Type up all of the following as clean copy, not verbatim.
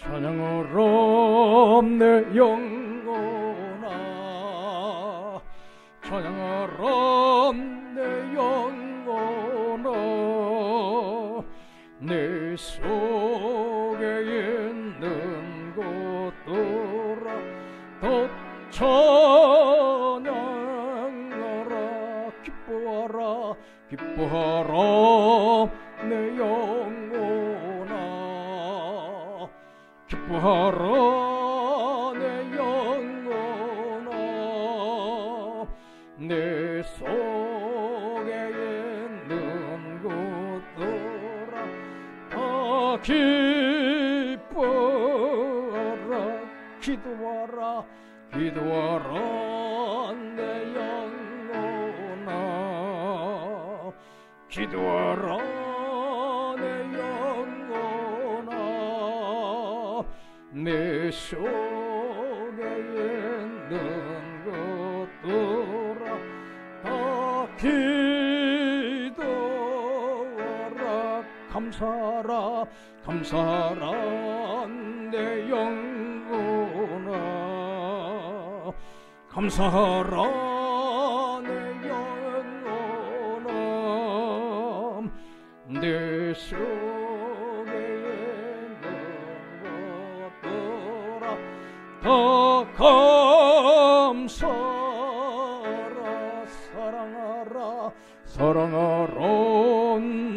찬양하라 내 영혼아, 찬양하라 내 영혼아. 내 속에 있는 것들아 더 찬양하라. 기뻐하라 기뻐하라 내 영혼아, 기뻐하라 내 영혼아. 내 속에 있는 것들아 다 기뻐하라. 기도하라 기도하라 내 영혼아, 기도하라 내 영혼아. 내 속에 있는 것들아 다 기도하라. 감사하라 감사하라 내 영혼아, 감사하라 내 영혼아. 내 속에 있는 것들아 다 감사하라. 사랑하라 사랑하라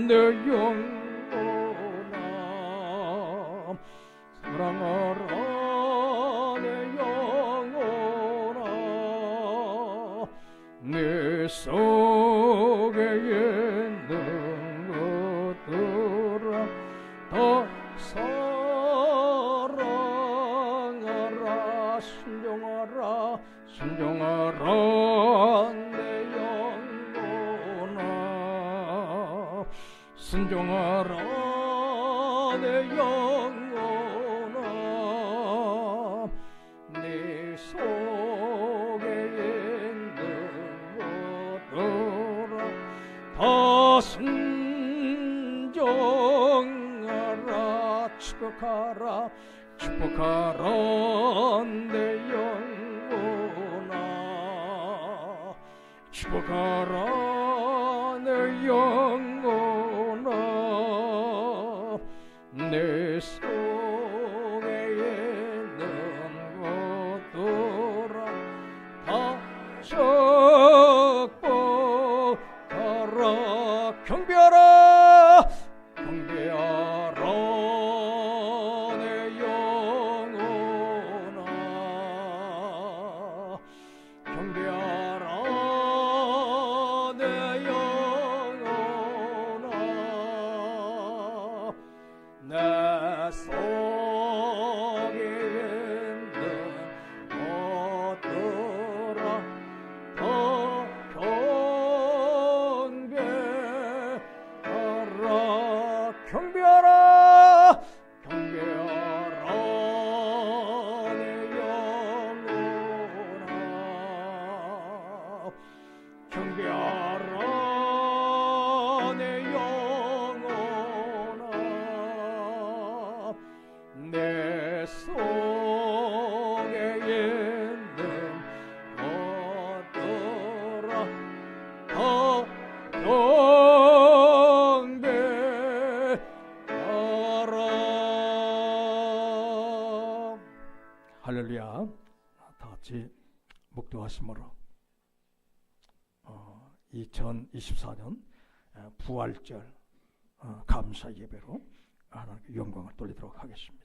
내 영혼아, 사랑하라 내 영혼아. 내 속에 있는 것들아 다 사랑하라. 순종하라 순종하라 내 영혼아, 순종하라 내 영혼아. 내 속에 있는 것들아 다 순종하라. 축복하라 축복하라 내 영혼아, 축복하라 내 영혼아. 내 속에 있는 것들아 다 축복하라. 경배하라 경배하라 내 영혼아, 경배하라 내 영혼아. 내 속에 있는 것들아 더 경배하라. 경배하라 경배하라 내 영혼아, 경배하라 내 영혼아. 내 속에 있는 것들아 더 경배하라. 할렐루야. 다 같이 묵도하심으로 2024년 부활절 감사 예배로 하나님께 영광을 돌리도록 하겠습니다.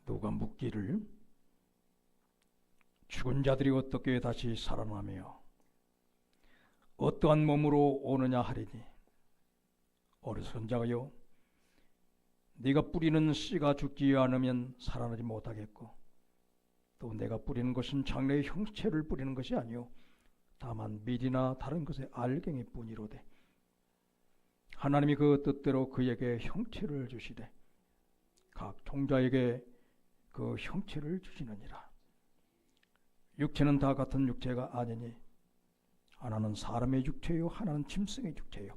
누가 묻기를 죽은 자들이 어떻게 다시 살아나며 어떠한 몸으로 오느냐 하리니, 어리석은 자가요, 네가 뿌리는 씨가 죽지 않으면 살아나지 못하겠고 또 내가 뿌리는 것은 장래의 형체를 뿌리는 것이 아니요 다만 밀이나 다른 것의 알갱이 뿐이로되 하나님이 그 뜻대로 그에게 형체를 주시되 각 종자에게 그 형체를 주시느니라. 육체는 다 같은 육체가 아니니 하나는 사람의 육체요 하나는 짐승의 육체요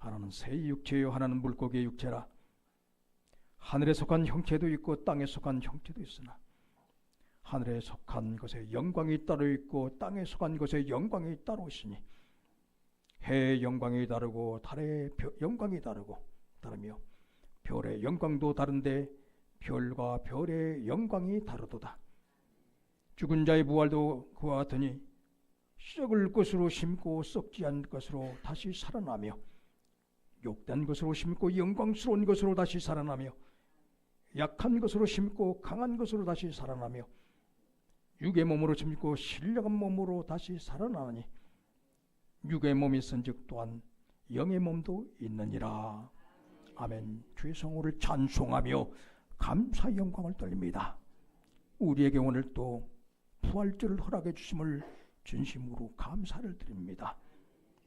하나는 새의 육체요 하나는 물고기의 육체라. 하늘에 속한 형체도 있고 땅에 속한 형체도 있으나 하늘에 속한 것에 영광이 따로 있고 땅에 속한 것에 영광이 따로 있으니 해의 영광이 다르고 달의 영광이 다르며 별의 영광도 다른데 별과 별의 영광이 다르도다. 죽은 자의 부활도 그와 같으니 썩을 것으로 심고 썩지 않을 것으로 다시 살아나며 욕된 것으로 심고 영광스러운 것으로 다시 살아나며 약한 것으로 심고 강한 것으로 다시 살아나며 육의 몸으로 심고 신령한 몸으로 다시 살아나니 육의 몸이 있은즉 또한 영의 몸도 있느니라. 아멘. 주의 성호를 찬송하며 감사 영광을 돌립니다. 우리에게 오늘 또 부활절을 허락해 주심을 진심으로 감사를 드립니다.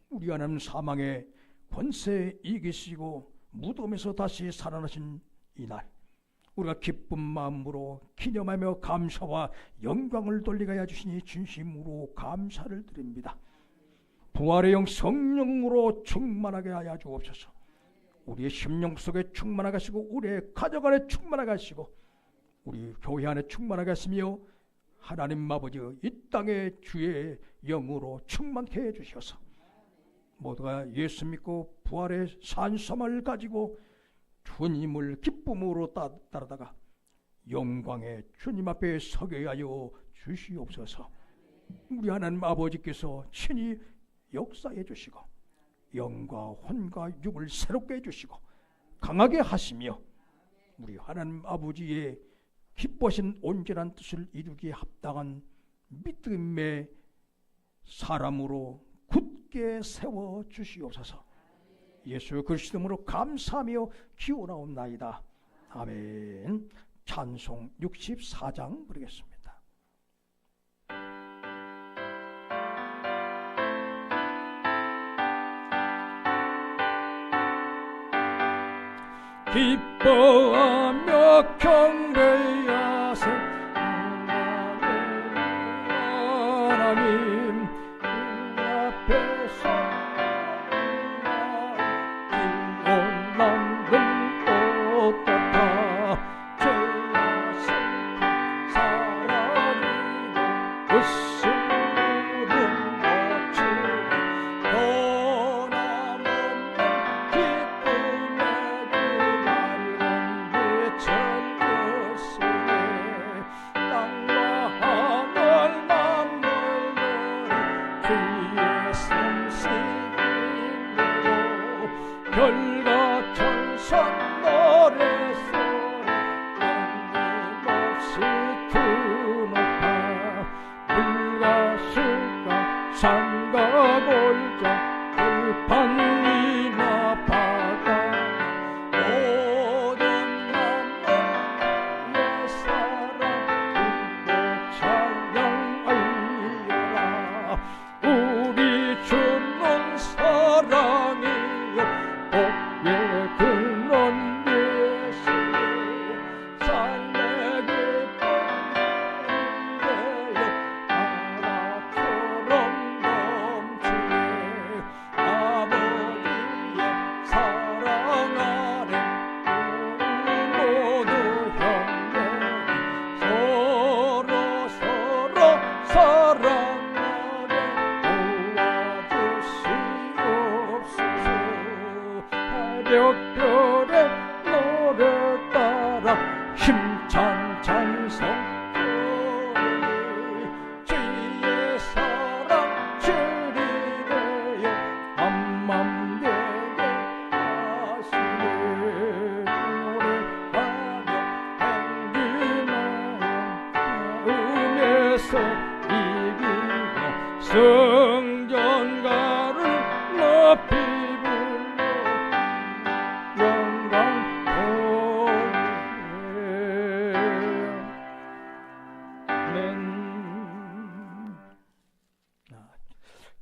우리 하나님 사망의 권세에 이기시고 무덤에서 다시 살아나신 이날 우리가 기쁜 마음으로 기념하며 감사와 영광을 돌리게 하여 주시니 진심으로 감사를 드립니다. 부활의 영 성령으로 충만하게 하여 주옵소서. 우리의 심령 속에 충만하게 하시고 우리의 가정 안에 충만하게 하시고 우리 교회 안에 충만하게 하시며 하나님 아버지 이 땅에 주의 영으로 충만케 해주셔서 모두가 예수 믿고 부활의 산삼을 가지고 주님을 기쁨으로 따르다가 영광의 주님 앞에 서게 하여 주시옵소서. 우리 하나님 아버지께서 친히 역사해 주시고 영과 혼과 육을 새롭게 해주시고 강하게 하시며 우리 하나님 아버지의 기뻐하신 온전한 뜻을 이루기에 합당한 믿음의 사람으로 굳게 세워주시옵소서. 예수 그리스도 이름으로 감사하며 기원하옵나이다. 아멘. 찬송 64장 부르겠습니다. 기뻐하며 경배하세 하나님 주 앞에서 기원하는 꽃 같아 죄야 슬픔 사랑이고 웃음 울음 거치니 변함없는 기쁨의 별과 천선 노래소리 끊임없이 드높아 물과 수가 산과 골장 들판이나 바다 모든 만물 옛사랑 듣고 찬양하여라. 우리 주는 사랑이요 복의 근원 예수님 삶의 기쁨 이래요 바다처럼 넘치네 아버지의 사랑 아래 우리 모두 형제니 서로 사랑하게 도와주시옵소서. 새벽별의 노래 따라 힘찬 찬송 부르니 주의 사랑 주리되어 암만 되게 하시네. 노래하며 행진하여 마음에서 이기고 성전가를 높이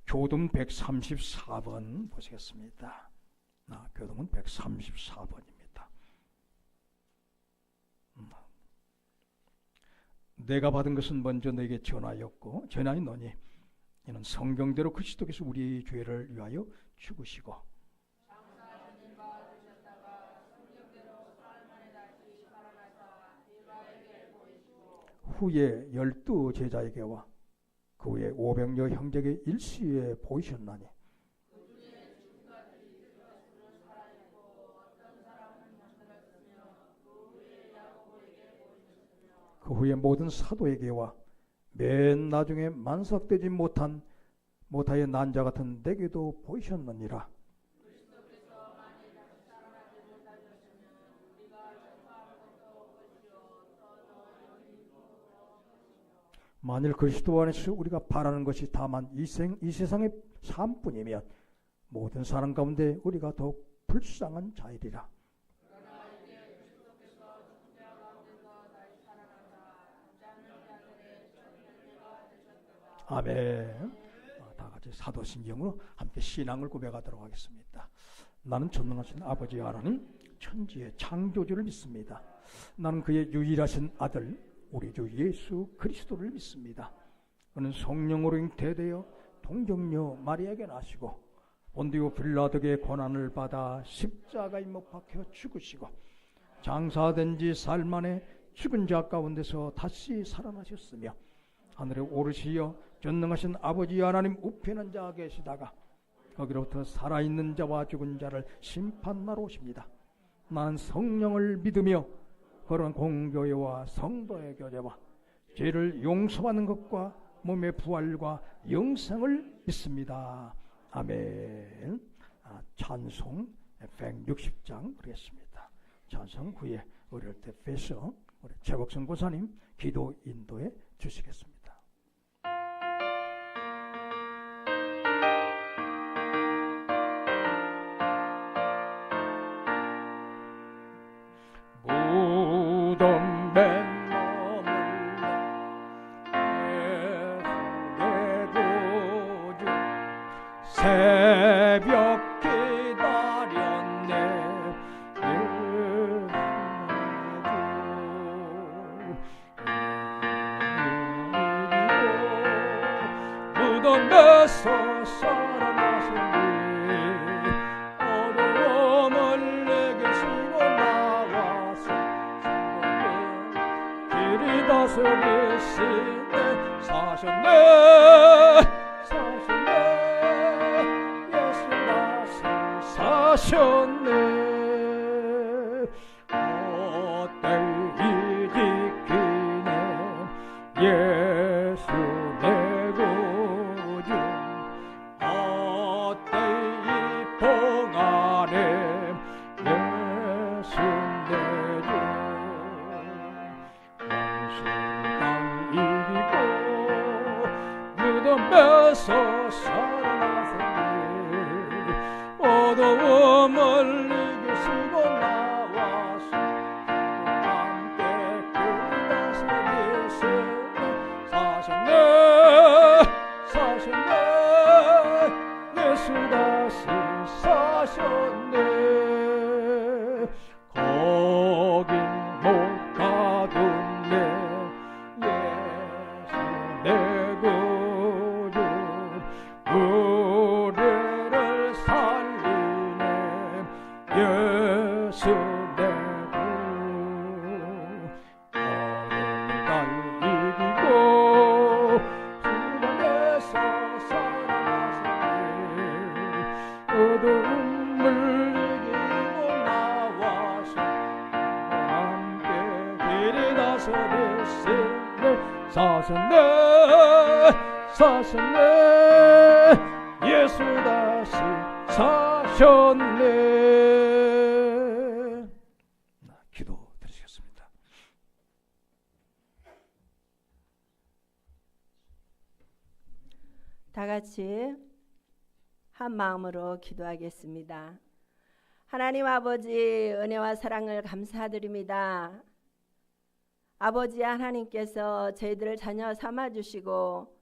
교동 134번 보시겠습니다. 교동은 134번입니다. 내가 받은 것은 먼저 내게 전하였고 전하였노니 이는 성경대로 그리스도께서 우리 죄를 위하여 죽으시고 후에 12 제자에게와 그 후에 500여 형제에게 일시에 보이셨나니 그 후에 모든 사도에게와 맨 나중에 만삭되지 못하여 난자 같은 내게도 보이셨느니라. 만일 그리스도 안에서 우리가 바라는 것이 다만 이 세상의 삶뿐이면 모든 사람 가운데 우리가 더욱 불쌍한 자이리라. 아멘. 다 같이 사도신경으로 함께 신앙을 고백하도록 하겠습니다. 나는 전능하신 아버지 하나님 천지의 창조주를 믿습니다. 나는 그의 유일하신 아들 우리 주 예수 그리스도를 믿습니다. 그는 성령으로 잉태되어 동정녀 마리아에게 나시고 본디오 빌라도의 고난을 받아 십자가에 못 박혀 죽으시고 장사된 지 사흘 만에 죽은 자 가운데서 다시 살아나셨으며 하늘에 오르시어 전능하신 아버지 하나님 우편한 자 계시다가 거기로부터 살아있는 자와 죽은 자를 심판하러 오십니다. 나는 성령을 믿으며 그런 공교회와 성도의 교제와 죄를 용서받는 것과 몸의 부활과 영생을 믿습니다. 아멘. 찬송 160장 그랬습니다. 찬송 후에 어릴 때 뵈서 우리 최복성 고사님 기도 인도해 주시겠습니다. 무덤 맨 새벽 기다렸네. 무덤에서 살아나셨네. 어두움을 내게 쉬고 나와서 길이 다스리시네. 사셨네. 사셨네. 어때이 지키네. 예수 내 구주. 어때이 봉하네. 예수 내 주. 원수 땅 이기고 무덤에서 어두움을 이기시고 나와서 함께 그다스리시네. 사셨네. 사셨네. 예수 다시 사셨네. 거긴 못 가둔네. 예수 내 구주. 우리를 살리네. 예수 내 구. 어둠을 이기고 주님에서 살아나셨네. 어둠을 이기고 나와서 함께 길이 다스리시네. 사셨네. 사셨네. 예수 다시 사셨네. 기도 드리겠습니다. 다 같이 한 마음으로 기도하겠습니다. 하나님 아버지 은혜와 사랑을 감사드립니다. 아버지 하나님께서 저희들을 자녀 삼아주시고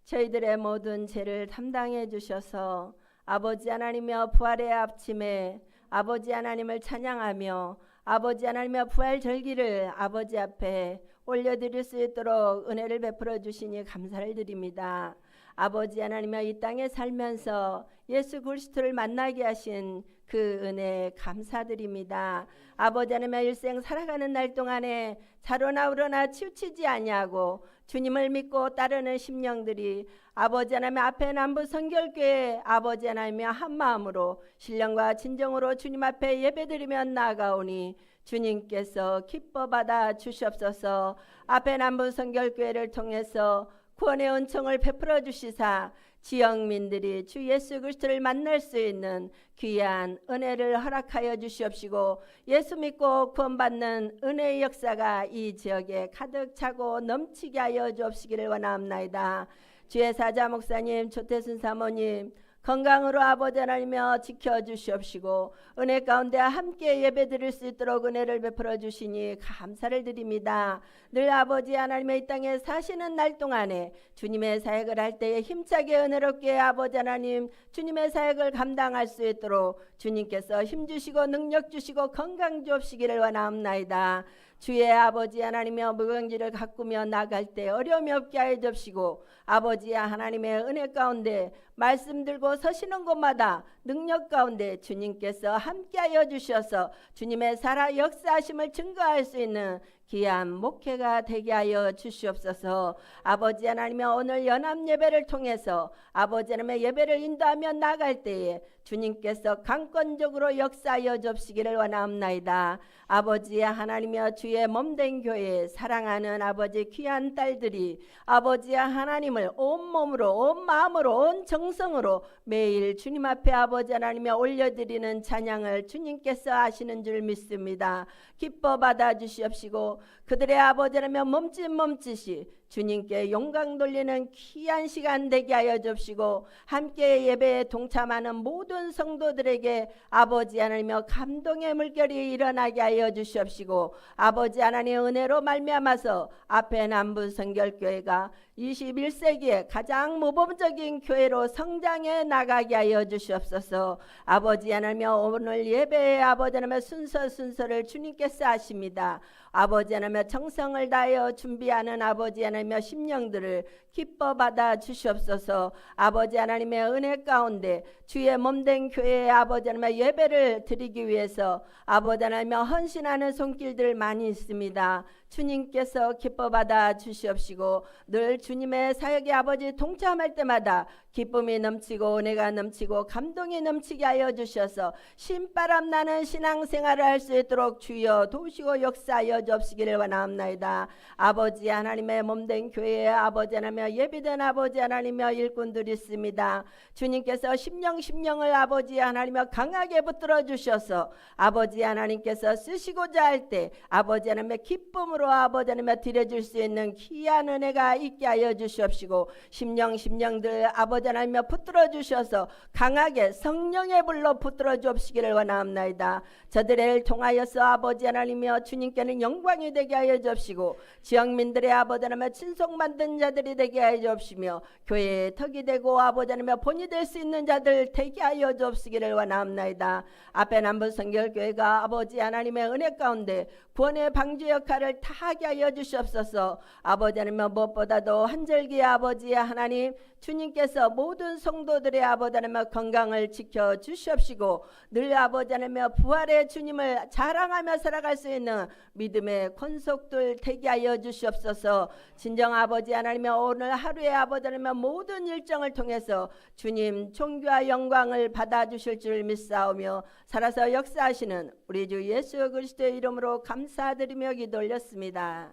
저희들의 모든 죄를 담당해 주셔서 아버지 하나님이여 부활의 아침에 아버지 하나님을 찬양하며 아버지 하나님의 부활 절기를 아버지 앞에 올려드릴 수 있도록 은혜를 베풀어 주시니 감사를 드립니다. 아버지 하나님이여 이 땅에 살면서 예수 그리스도를 만나게 하신 그 은혜 감사드립니다. 아버지 하나님의 일생 살아가는 날 동안에 자로나 우러나 치우치지 아니하고 주님을 믿고 따르는 심령들이 아버지 하나님 앞에 남부 성결교회 아버지 하나님의 한마음으로 신령과 진정으로 주님 앞에 예배드리며 나아가오니 주님께서 기뻐 받아 주시옵소서. 앞에 남부 성결교회를 통해서 구원의 은총을 베풀어 주시사 지역민들이 주 예수 그리스도를 만날 수 있는 귀한 은혜를 허락하여 주시옵시고 예수 믿고 구원받는 은혜의 역사가 이 지역에 가득 차고 넘치게 하여 주옵시기를 원하옵나이다. 주의 사자 목사님, 조태순 사모님 건강으로 아버지 하나님이여 지켜주시옵시고 은혜 가운데 함께 예배드릴 수 있도록 은혜를 베풀어 주시니 감사를 드립니다. 늘 아버지 하나님의 이 땅에 사시는 날 동안에 주님의 사역을 할 때에 힘차게 은혜롭게 아버지 하나님 주님의 사역을 감당할 수 있도록 주님께서 힘주시고 능력 주시고 건강 주옵시기를 원하옵나이다. 주의 아버지 하나님의 무경지를 가꾸며 나갈 때 어려움이 없게 하여 주옵시고 아버지 하나님의 은혜 가운데 말씀 들고 서시는 곳마다 능력 가운데 주님께서 함께하여 주셔서 주님의 살아 역사하심을 증거할 수 있는 귀한 목회가 되게 하여 주시옵소서. 아버지 하나님의 오늘 연합 예배를 통해서 아버지 하나님의 예배를 인도하며 나갈 때에 주님께서 강권적으로 역사하여 주시기를 원하옵나이다. 아버지 하나님이여 주의 몸된 교회 사랑하는 아버지 귀한 딸들이 아버지 하나님을 온 몸으로 온 마음으로 온 정성으로 매일 주님 앞에 아버지 하나님에 올려드리는 찬양을 주님께서 아시는 줄 믿습니다. 기뻐 받아 주시옵시고 그들의 아버지 하나님 몸짓이 주님께 영광 돌리는 귀한 시간 되게 하여 주옵시고 함께 예배에 동참하는 모든 성도들에게 아버지 하나님여 감동의 물결이 일어나게 하여 주시옵시고 아버지 하나님의 은혜로 말미암아서 앞에 남부 성결교회가 21세기에 가장 모범적인 교회로 성장해 나가게 하여 주시옵소서. 아버지 하나님여 오늘 예배에 아버지 하나님의 순서를 주님께서 하십니다. 아버지 하나님여 정성을 다하여 준비하는 아버지 하나님여 심령들을 기뻐 받아 주시옵소서. 아버지 하나님의 은혜 가운데 주의 몸된 교회에 아버지 하나님의 예배를 드리기 위해서 아버지 하나님의 헌신하는 손길들 많이 있습니다. 주님께서 기뻐 받아 주시옵시고 늘 주님의 사역에 아버지 동참할 때마다 기쁨이 넘치고 은혜가 넘치고 감동이 넘치게 하여 주셔서 신바람 나는 신앙생활을 할 수 있도록 주여 도우시고 역사하여 주옵시기를 원하옵나이다. 아버지 하나님의 몸된 교회에 아버지 하나님의 예비된 아버지 하나님의 일꾼들이 있습니다. 주님께서 심령을 아버지 하나님의 강하게 붙들어 주셔서 아버지 하나님께서 쓰시고자 할 때 아버지 하나님의 기쁨으로 아버지 하나님의 드려줄 수 있는 귀한 은혜가 있게 하여 주시옵시고 심령들 아버지 하나님의 붙들어 주셔서 강하게 성령의 불로 붙들어 주옵시기를 원하옵나이다. 저들을 통하여서 아버지 하나님이여 주님께는 영광이 되게 하여 주옵시고 지역민들의 아버지 하나님의 친속 만든 자들이 되게 하여 주옵시며 교회의 턱이 되고 아버지 하나님의 본이 될 수 있는 자들 되게 하여 주옵시기를 원하옵나이다. 앞에 남부 성결교회가 아버지 하나님의 은혜 가운데 구원의 방주 역할을 다하게 하여 주시옵소서. 아버지 하나님 무엇보다도 한절기의 아버지 하나님 주님께서 모든 성도들의 아버지 하나님의 건강을 지켜 주시옵시고 늘 아버지 하나님의 부활의 주님을 자랑하며 살아갈 수 있는 믿음의 권속들 되게 하여 주시옵소서. 진정 아버지 하나님의 오늘 하루의 아버지 하나님의 모든 일정을 통해서 주님 존귀와 영광을 받아주실 줄 믿사오며 살아서 역사하시는 우리 주 예수 그리스도의 이름으로 감사드리며 기도 올렸습니다.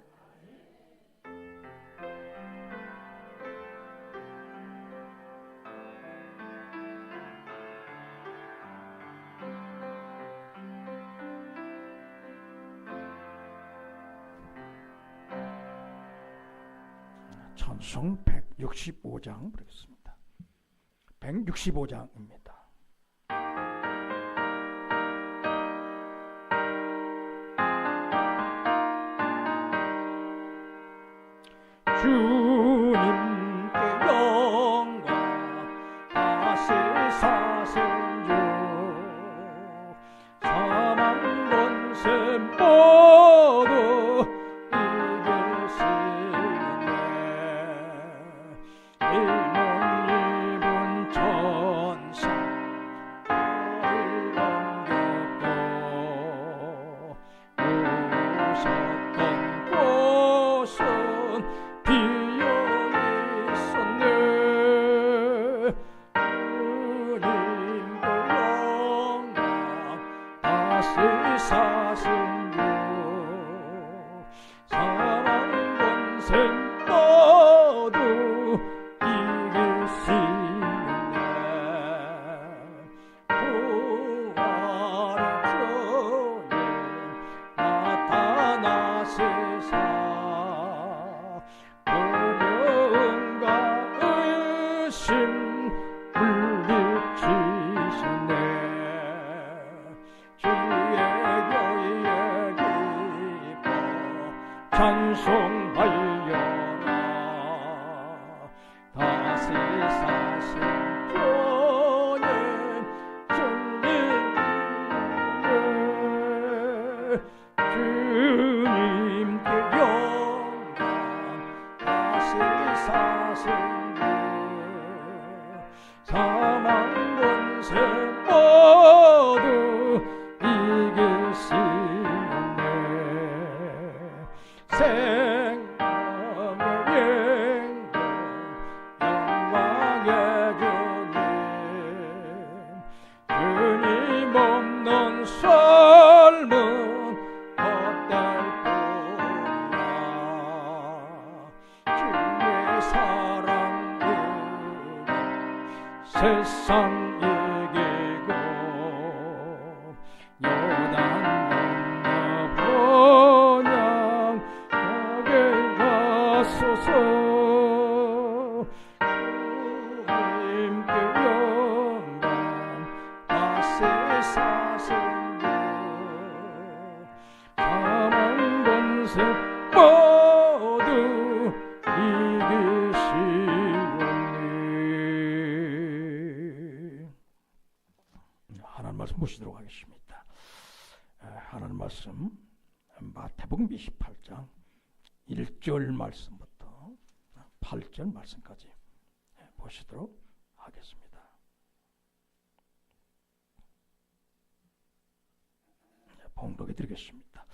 찬송 165장 부르겠습니다. 165장입니다. 주님께 영광 하시사 찬송하여라. 다시 사신 주님 주님께 영광. 다시 사신 사망 권세 모두 이기시네. 생명의 영광의 주님 없는 삶은 헛될 뿐이라. 주의 사랑은 세상 이기고 요단 건너 번영하게 하소서. 주님께 영광. 다시 사신 분 사망 권세 모두 이기시오니. 하나님 말씀 보시도록 하겠습니다. 하나님 말씀 마태복음 28장 1절 말씀부터 8절 말씀까지 보시도록 하겠습니다. 봉독해 드리겠습니다.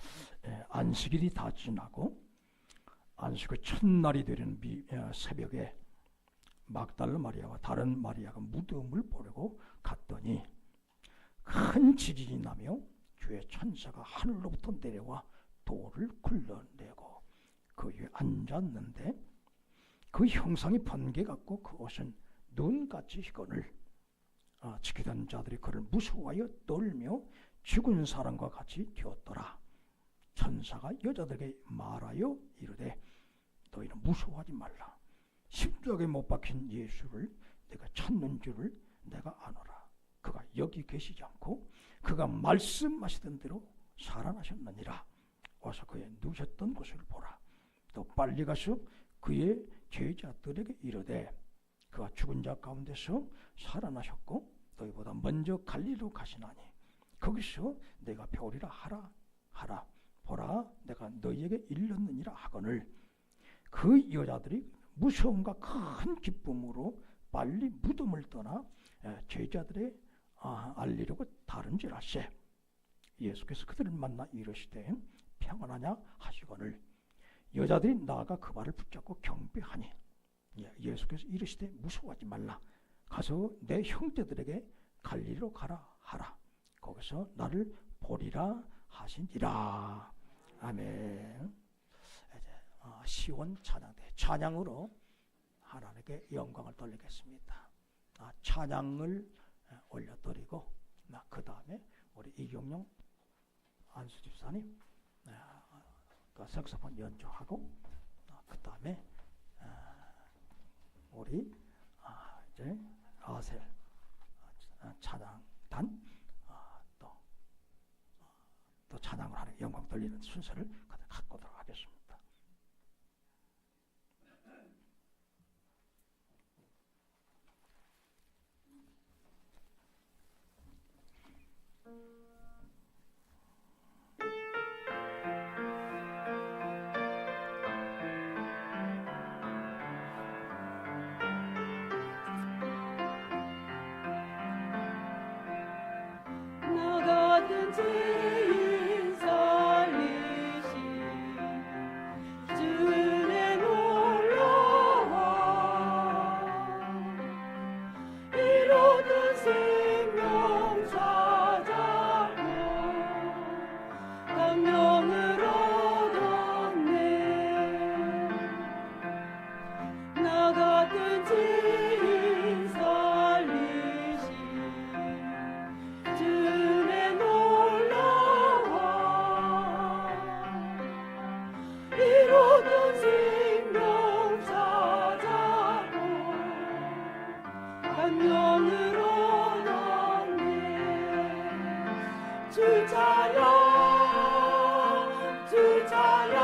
안식일이 다 지나고 안식의 첫날이 되는 새벽에 막달라 마리아와 다른 마리아가 무덤을 보려고 갔더니 큰 지진이 나며 주의 천사가 하늘로부터 내려와 돌을 굴러내고 그 위에 앉았는데 그 형상이 번개 같고 그 옷은 눈같이 희건을 지키던 자들이 그를 무서워하여 떨며 죽은 사람과 같이 되었더라. 천사가 여자들에게 말하여 이르되 너희는 무서워하지 말라. 십자가에 못 박힌 예수를 내가 찾는 줄을 내가 아노라. 그가 여기 계시지 않고 그가 말씀하시던 대로 살아나셨느니라. 와서 그의 누우셨던 곳을 보라. 또 빨리 가서 그의 제자들에게 이르되 그가 죽은 자 가운데서 살아나셨고 너희보다 먼저 갈릴리로 가시나니 거기서 내가 배우리라 하라. 보라 내가 너희에게 일렀느니라 하거늘 그 여자들이 무서움과 큰 기쁨으로 빨리 무덤을 떠나 제자들의 알리려고 다른질하세. 예수께서 그들을 만나 이르시되 평안하냐 하시거늘 여자들이 나아가 그 발을 붙잡고 경배하니 예수께서 이르시되 무서워하지 말라. 가서 내 형제들에게 갈릴리로 가라 하라. 거기서 나를 보리라 하시니라. 아멘. 시원 찬양대 찬양으로 하나님께 영광을 돌리겠습니다. 찬양을 올려드리고 그 다음에 우리 이경용 안수 집사님 색소폰 연주하고 그 다음에 우리 이제 아셀 찬양단 또 찬양을 하는 영광 돌리는 순서를 갖고 오도록 하겠습니다. 죄인 살리시 주의 놀라와 이루던 생명 찾았고 감명을 얻었네. 나 같은 죄인 살리시 주의 놀라와 이루던 생명 찾았고 감명을 얻었네. 주 찬양 주 찬양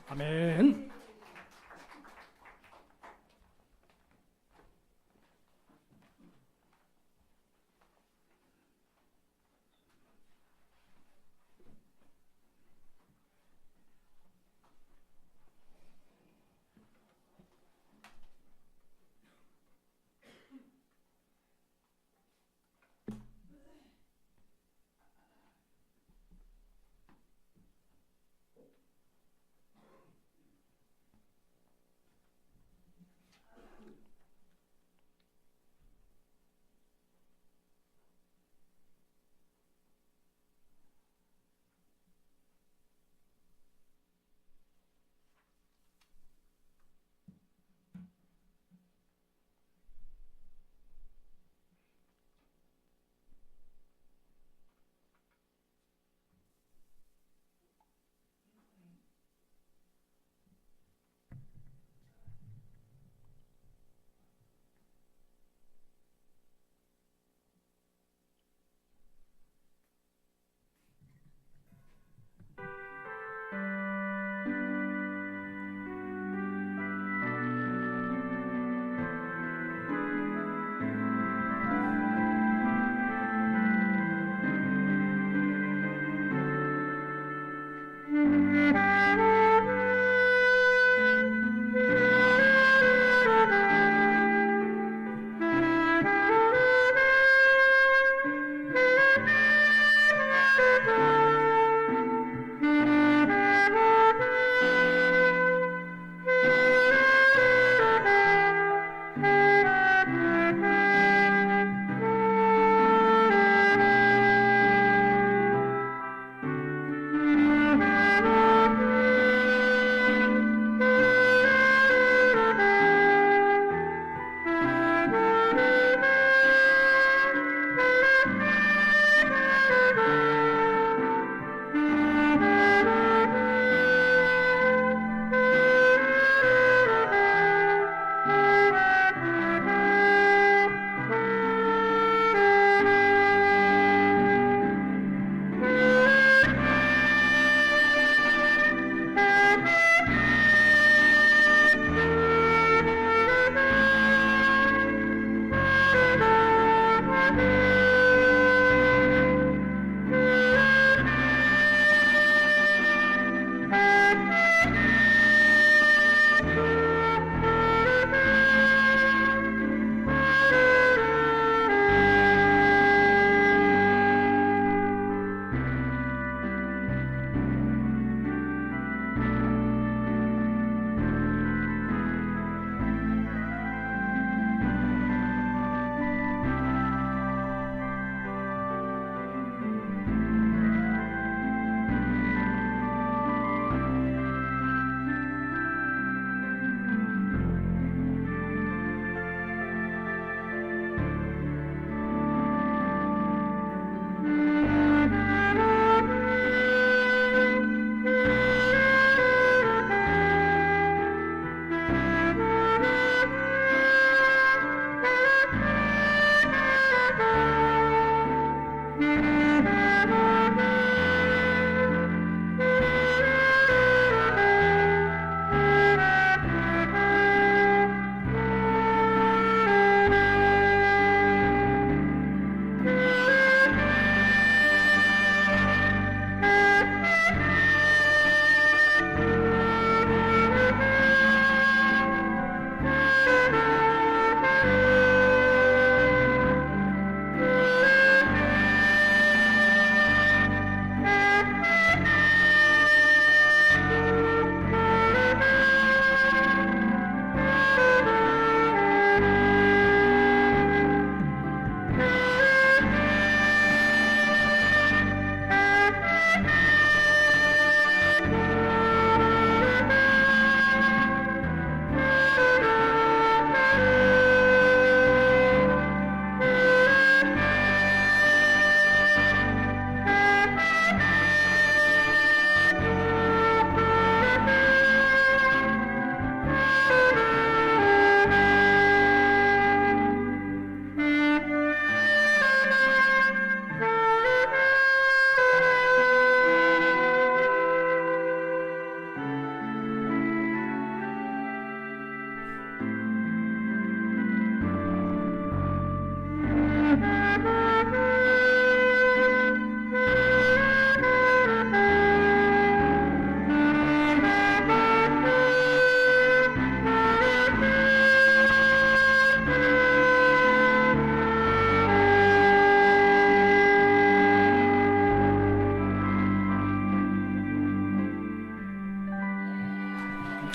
아멘.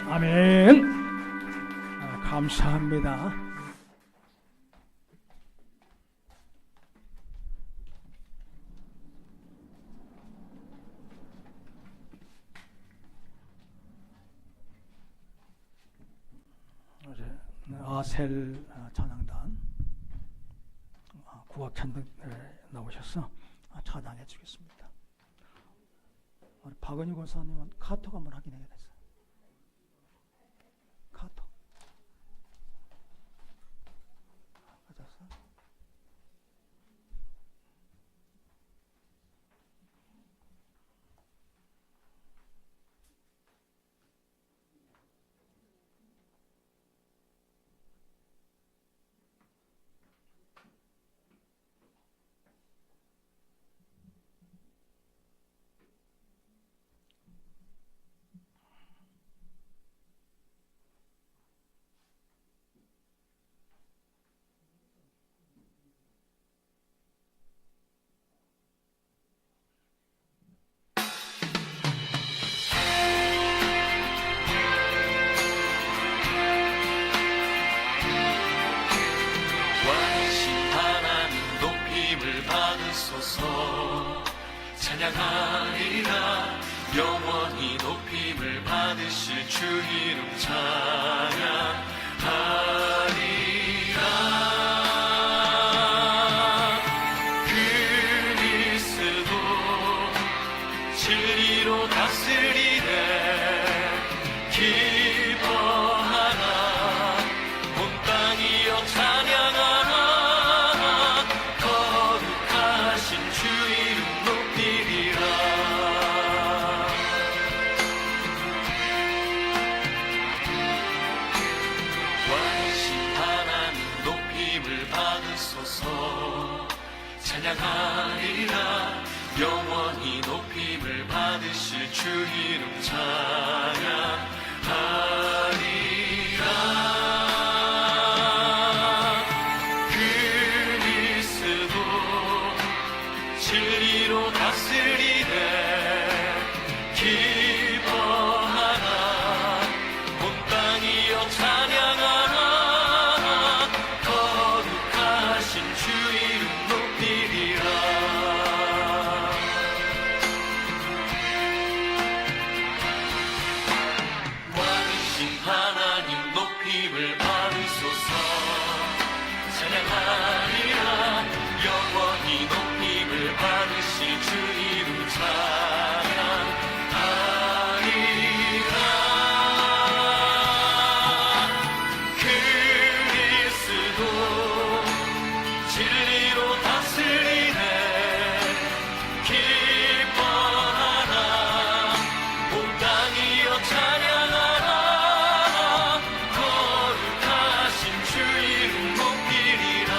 아멘. 감사합니다. 아셀 찬양단 국악 찬양 나오셔서 찬양해 주겠습니다. 우리 박은희 권사님은 카톡 한번 확인해야 됐어요. 카톡 가져서 왕이신 하나님 높임을 받으소서. 찬양하리라. 영원히 높임을 받으실 주 이름 찬양하리라. 그리스도 진리로 다스리네. 기뻐하라. 온 땅이여 찬양하라. 거룩하신 주 이름 높이리라. 왕이신 하나님 높임을 받으소서. 찬양하리라. 영원히 높임을 받으실 주 이름 찬양하리라. 그리스도 진리로 다스리네. 기뻐하라. 온 땅이여 찬양하라. 거룩하신 주 이름 높이리라. 왕이신 하나님 높임을 받으소서. 찬양하리라. 영원히 높임을 받으실 주 이름 찬양하리라. 그리스도 진리로 다스리네. 기뻐하라. 온 땅이여 찬양하라. 거룩하신 주 이름 높이리라.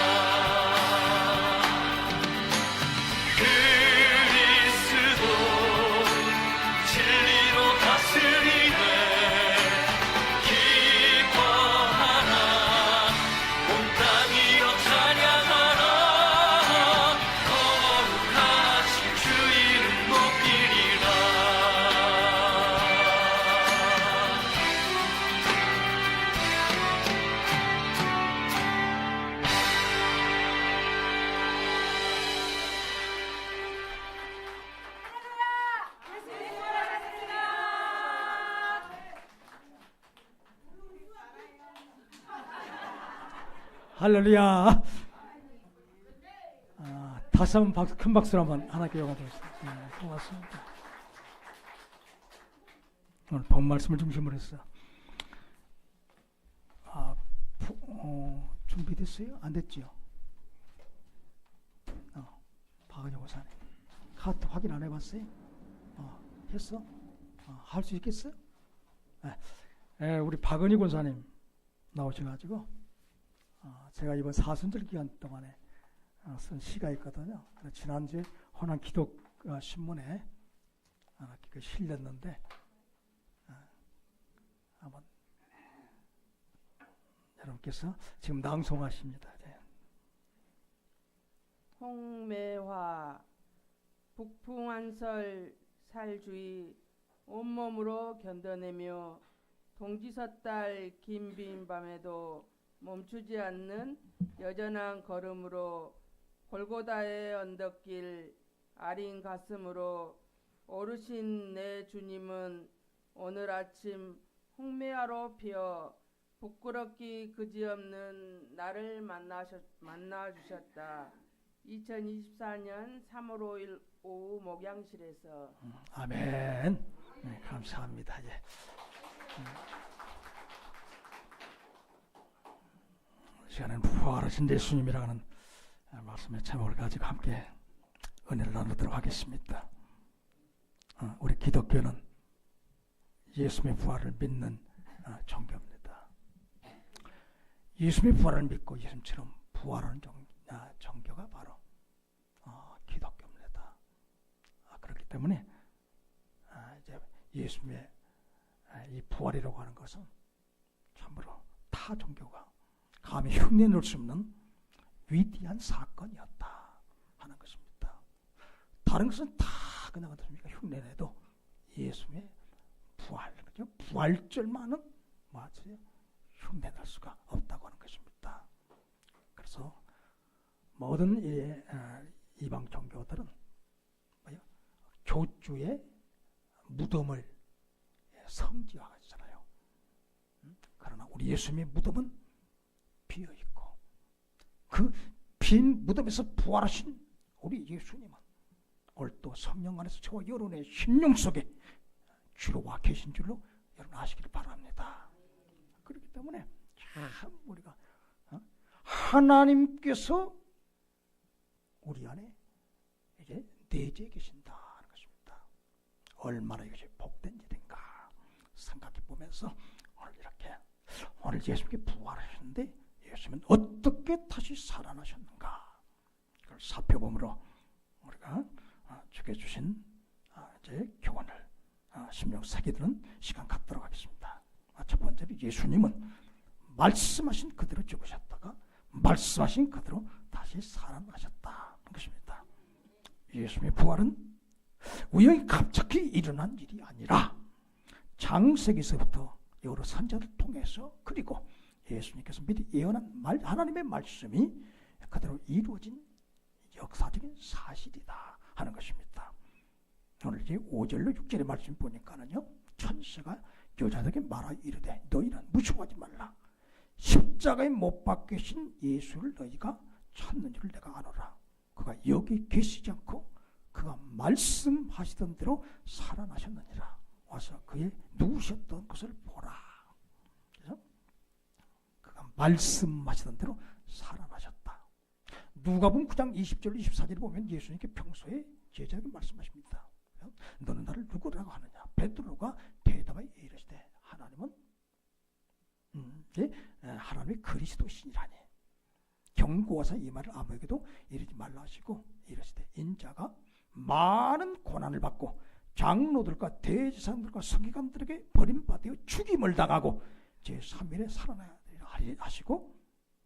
그리스도 진리로 다스리네. 기뻐하라. 온 땅이여 찬양하라. 거룩하신 주 이름 높이리라. 할렐루야. 다시 한번 박수, 큰 박수로 한번 하나님께 영광 드리겠습니다. 고맙습니다. 오늘 본 말씀을 중심으로 해서 준비됐어요? 안 됐지요? 박은희 고사님 카트 확인 안 해봤어요? 했어? 할 수 있겠어요? 우리 박은희 권사님 나오셔가지고 제가 이번 사순절 기간 동안에 쓴 시가 있거든요. 지난주에 호남 기독 신문에 실렸는데 한번 여러분께서 지금 낭송하십니다. 홍매화 북풍한설 살주의 온몸으로 견뎌내며 동지섣달 긴 빈 밤에도 멈추지 않는 여전한 걸음으로 골고다의 언덕길 아린 가슴으로 오르신 내 주님은 오늘 아침 홍매화로 피어 부끄럽기 그지없는 나를 만나주셨다. 2024년 3월 5일 오후 목양실에서. 아멘. 네, 감사합니다. 예. 시간에는 부활하신 예수님이라는 말씀의 제목을 가지고 함께 은혜를 나누도록 하겠습니다. 우리 기독교는 예수님의 부활을 믿는 종교입니다. 예수님의 부활을 믿고 예수님처럼 부활하는 종교가 바로 기독교입니다. 그렇기 때문에 이제 예수님의 이 부활이라고 하는 것은 참으로 타 종교가 감히 흉내낼 수 없는 위대한 사건이었다 하는 것입니다. 다른 것은 다 그냥 어떻습니까? 흉내내도 예수님의 부활, 그죠? 부활절만은 맞아요. 흉내낼 수가 없다고 하는 것입니다. 그래서 모든 이방 종교들은 교주의 무덤을 성지화하잖아요. 그러나 우리 예수님의 무덤은 비어 있고 그 빈 무덤에서 부활하신 우리 예수님은 오늘 또 성령 안에서 저와 여러분의 심령 속에 주로 와 계신 줄로 여러분 아시길 바랍니다. 그렇기 때문에 참 우리가 하나님께서 우리 안에 이제 내재해 계신다 하는 것입니다. 얼마나 이것이 복된 일인가 생각해 보면서 오늘 예수님께 부활하셨는데 예수님은 어떻게 다시 살아나셨는가 그걸 살펴보므로 우리가 주께 주신 이제 교훈을 심령 새기드는 시간 갖도록 하겠습니다. 첫 번째로 예수님은 말씀하신 그대로 죽으셨다가 말씀하신 그대로 다시 살아나셨다는 것입니다. 예수님의 부활은 우연히 갑자기 일어난 일이 아니라 창세기서부터 여러 선자를 통해서 그리고 예수님께서 미리 예언한 하나님의 말씀이 그대로 이루어진 역사적인 사실이다 하는 것입니다. 오늘 이제 5절로 6절의 말씀 보니까는요, 천사가 여자들에게 말하 이르되 너희는 무서워하지 말라. 십자가에 못 박히신 예수를 너희가 찾는 줄을 내가 아노라. 그가 여기 계시지 않고 그가 말씀하시던 대로 살아나셨느니라. 와서 그의 누우셨던 것을 보라. 그래서 그가 말씀하시던 대로 살아나셨다. 누가복음 9장 20절 24절에 보면 예수님께 평소에 제자에게 말씀하십니다. 너는 나를 누구라고 하느냐? 베드로가 대답하여 이르시되 하나님은 하나님의 그리스도시니라니. 경고하사 이 말을 아무에게도 이르지 말라 하시고 이르시되 인자가 많은 고난을 받고 장로들과 대제사장들과 서기관들에게 버림받아 죽임을 당하고 제3일에 살아나야 되리라 하시고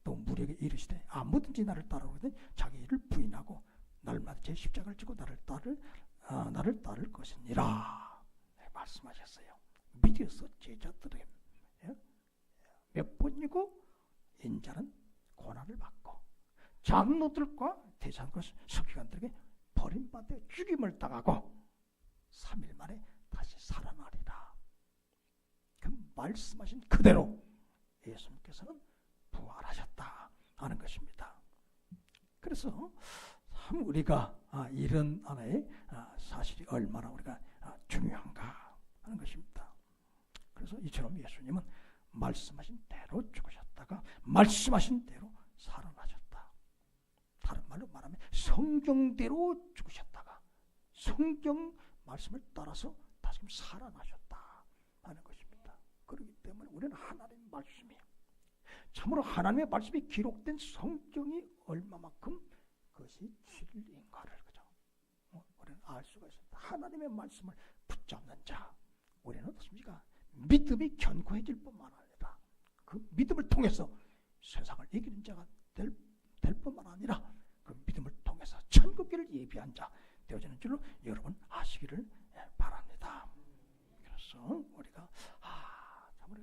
또 무리에게 이르시되 아무든지 나를 따르거든 자기 일을 부인하고 날마다 제 십자가를 지고 나를 따를 것이니라. 네, 말씀하셨어요. 믿어서 제자들에게 몇 번이고 인자는 고난을 받고 장로들과 대제사장과 서기관들에게 버림받아 죽임을 당하고 3일 만에 다시 살아나리라. 그 말씀하신 그대로 예수님께서는 부활하셨다 하는 것입니다. 그래서 참 우리가 이런 하나의 사실이 얼마나 우리가 중요한가 하는 것입니다. 그래서 이처럼 예수님은 말씀하신 대로 죽으셨다가 말씀하신 대로 살아나셨다. 다른 말로 말하면 성경대로 죽으셨다가 성경 말씀을 따라서 다시 살아나셨다 하는 것입니다. 그렇기 때문에 우리는 하나님의 말씀이 참으로 하나님의 말씀이 기록된 성경이 얼마만큼 그것이 진리인가를 그죠? 우리는 알 수가 있습니다. 하나님의 말씀을 붙잡는 자, 우리는 어떻습니까? 믿음이 견고해질 뿐만 아니라 그 믿음을 통해서 세상을 이기는 자가 될 뿐만 아니라 그 믿음을 통해서 천국길을 예비한 자 되어지는 줄로 여러분 아시기를 바랍니다. 그래서 우리가 참으로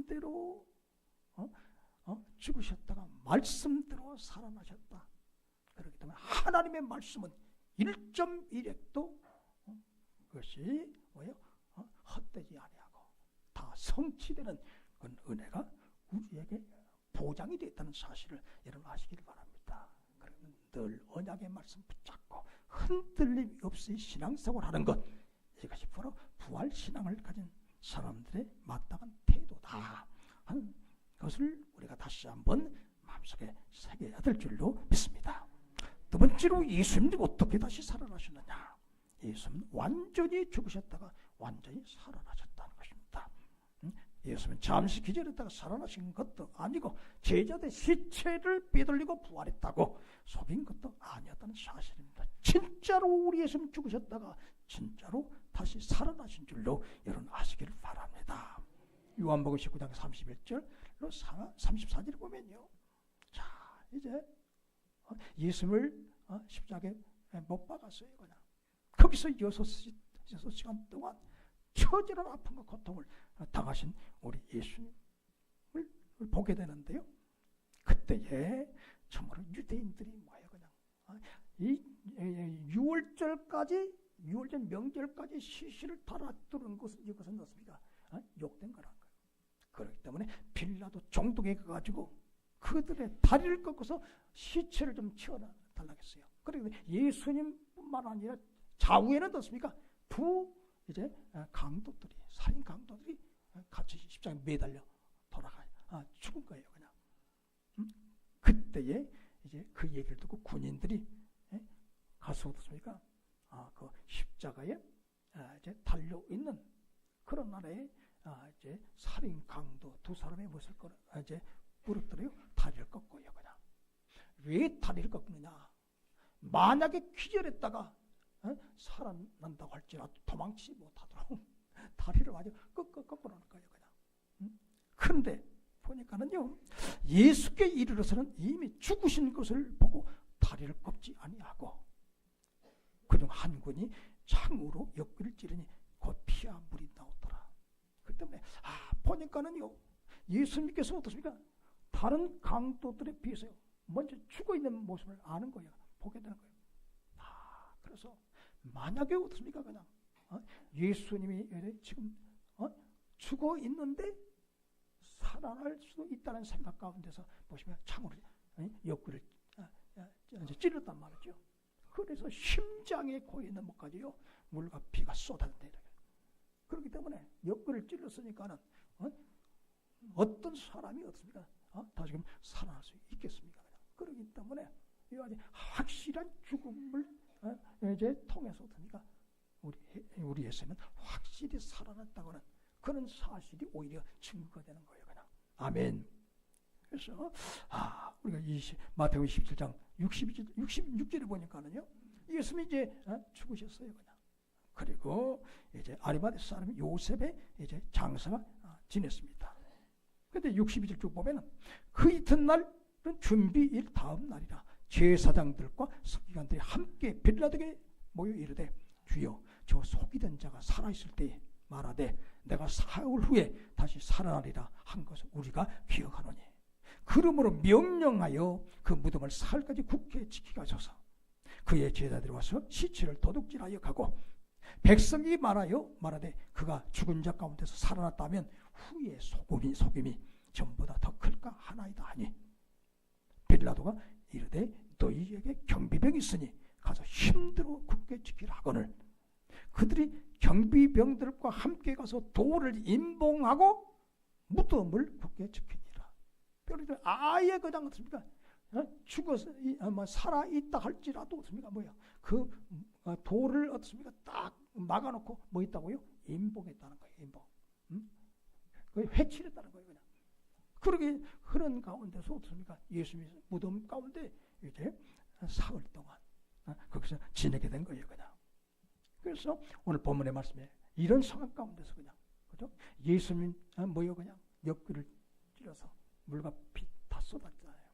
말씀대로 죽으셨다가 말씀대로 살아나셨다. 그렇기 때문에 하나님의 말씀은 1.1핵도 그것이 뭐예요? 헛되지 아니하고 다 성취되는 그런 은혜가 우리에게 보장이 되었다는 사실을 여러분 아시길 바랍니다. 그러면 늘 언약의 말씀 붙잡고 흔들림 없이 신앙생활을 하는 것, 이것이 바로 부활 신앙을 가진 사람들의 마땅한 태도다 하는 것을 우리가 다시 한번 마음속에 새겨야 될 줄로 믿습니다. 두 번째로 예수님이 어떻게 다시 살아나셨느냐? 예수님은 완전히 죽으셨다가 완전히 살아나셨다는 것입니다. 예수님은 잠시 기절했다가 살아나신 것도 아니고 제자들 시체를 빼돌리고 부활했다고 속인 것도 아니었다는 사실입니다. 진짜로 우리 예수님 죽으셨다가 진짜로 다시 살아나신 줄로 여러분 아시기를 바랍니다. 요한복음 19장 31절로 34절을 보면요. 자, 이제 예수님을 십자가에 못 박았어요. 그냥 거기서 6시간 동안 처절한 아픔과 고통을 당하신 우리 예수님을 보게 되는데요. 그때에 정말 유대인들이 뭐예요? 그냥 이 6월절 명절까지 시시를 달아두는 것은 이것은 어떻습니까? 욕된 거란 거예요. 그렇기 때문에 빌라도 종독에 가가지고 그들의 다리를 꺾어서 시체를 좀 치워달라겠어요. 그리고 예수님뿐만 아니라 좌우에는 어떻습니까? 두 이제 강도들이, 살인 강도들이 같이 십자가에 매달려 죽은 거예요. 그냥 그때에 이제 그 얘기를 듣고 군인들이 가서 어떻습니까? 그 십자가에 이제 달려 있는 그런 날에 이제 살인 강도 두 사람의 무엇을 이제 부르더래요. 다리를 꺾고요. 그냥 왜 다리를 꺾느냐? 만약에 기절했다가 살아난다고 할지라도 도망치지 못하도록 다리를 아주 꺾어놓은 거예요. 그냥. 그런데 보니까는요, 예수께 이르러서는 이미 죽으신 것을 보고 다리를 꺾지 아니하고 그중 한 군이 창으로 옆구리를 찌르니 곧 피와 물이 나오더라. 그 때문에 보니까는요, 예수님께서 어떻습니까? 다른 강도들에 비해서요, 먼저 죽어 있는 모습을 아는 거예요. 보게 되는 거예요. 그래서 만약에 어떻습니까? 그냥 예수님이 지금 죽어 있는데 살아날 수 있다는 생각 가운데서 보시면 창으로 옆구리를 찔렀단 말이죠. 그래서 심장에 고이는 것까지요 물과 피가 쏟아내요. 그렇기 때문에 옆구리를 찔렀으니까는 어떤 사람이 어떻습니까? 다시금 살아날 수 있겠습니까? 그렇기 때문에 이 아주 확실한 죽음을 이제 통해서 어떻습니까? 우리 예수님은 확실히 살아났다고는 그런 사실이 오히려 증거가 되는 거예요. 그냥 아멘. 그래서 우리가 마태복음 17장 66절에 보니까는요, 예수님이 이제 죽으셨어요. 그냥 그리고 이제 아리마대 사람이 요셉의 이제 장사가 지냈습니다. 그런데 62절 쭉 보면은 그 이튿날은 준비일 다음 날이라 제사장들과 서기관들이 함께 빌라도에게 모여 이르되 주여 저 속이던 자가 살아있을 때에 말하되 내가 사흘 후에 다시 살아나리라 한 것을 우리가 기억하노니 그러므로 명령하여 그 무덤을 사흘까지 굳게 지키게 하소서. 그의 제자들이 와서 시체를 도둑질하여 가고 백성이 말하되 그가 죽은 자 가운데서 살아났다면 후에 속임이 전보다 더 클까 하나이다 하니 빌라도가 이르되 너희에게 경비병이 있으니 가서 힘들어 굳게 지키라 하거늘 그들이 경비병들과 함께 가서 돌을 임봉하고 무덤을 굳게 지키니라. 그러니까 아예 그냥 어떻습니까? 죽어서 살아 있다 할지라도 어떻습니까? 그 돌을 어떻습니까? 딱 막아놓고 뭐 있다고요? 임봉했다는 거예요. 임봉. 그 회칠했다는 거예요. 그냥. 그러게 그런 가운데서 어떻습니까? 예수님이 무덤 가운데 이제 사흘 동안 거기서 지내게 된 거예요. 그냥. 그래서 오늘 본문의 말씀에 이런 상황 가운데서 그냥 그죠? 예수님 그냥 옆구리를 찔러서 물과 피 다 쏟았잖아요.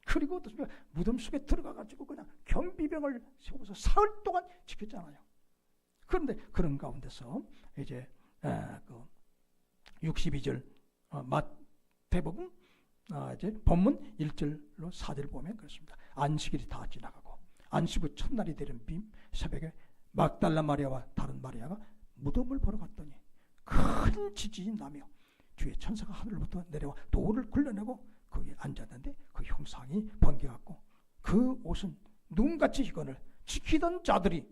그리고 어떻습니까? 무덤 속에 들어가가지고 그냥 경비병을 세워서 사흘 동안 지켰잖아요. 그런데 그런 가운데서 이제 그 62절 마태복음 이제 본문 1절로 4절 보면 그렇습니다. 안식일이 다 지나가고 안식 후 첫날이 되는 빔 새벽에 막달라 마리아와 다른 마리아가 무덤을 보러 갔더니 큰 지진이 나며 주의 천사가 하늘로부터 내려와 돌을 굴러내고 거기에 앉았는데 그 형상이 번개같고 그 옷은 눈같이 희건을 지키던 자들이